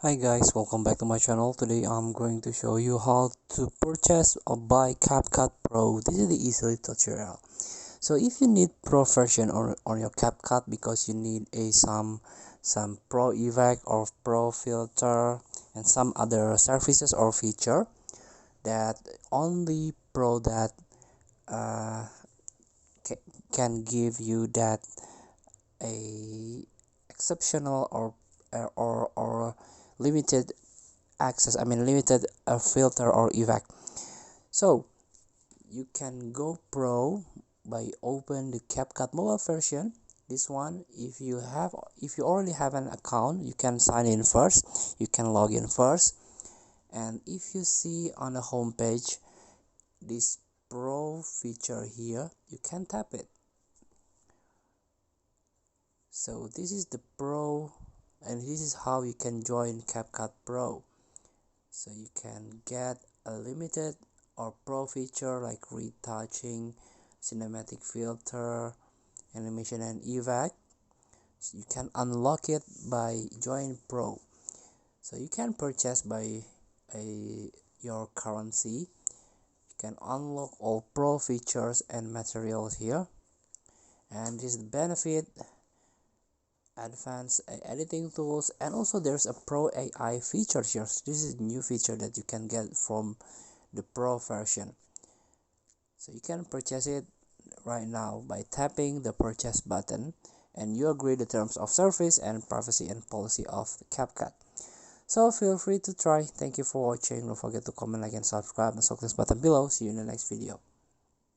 Hi guys, welcome back to my channel. Today I'm going to show you how to purchase or buy CapCut Pro. This is the easy tutorial. So if you need Pro version on your CapCut because you need some Pro effect or Pro filter and some other services or feature that only Pro that uh, ca can give you that a exceptional or limited access, limited filter or effect. So you can go pro by open the CapCut mobile version. This one, if you already have an account, you can sign in first, you can log in first, and if you see on the home page this pro feature here, you can tap it. So this is the pro, and this is how you can join CapCut Pro. So you can get a limited or pro feature like retouching, cinematic filter, animation and effect. So you can unlock it by join pro. So you can purchase by your currency. You can unlock all pro features and materials here. And this is the benefit, advanced editing tools, and also there's a pro AI feature here. So this is a new feature that you can get from the pro version. So you can purchase it right now by tapping the purchase button, and you agree the terms of service and privacy and policy of CapCut. So feel free to try. Thank you for watching. Don't forget to comment, like, and subscribe, and click this button below. See you in the next video.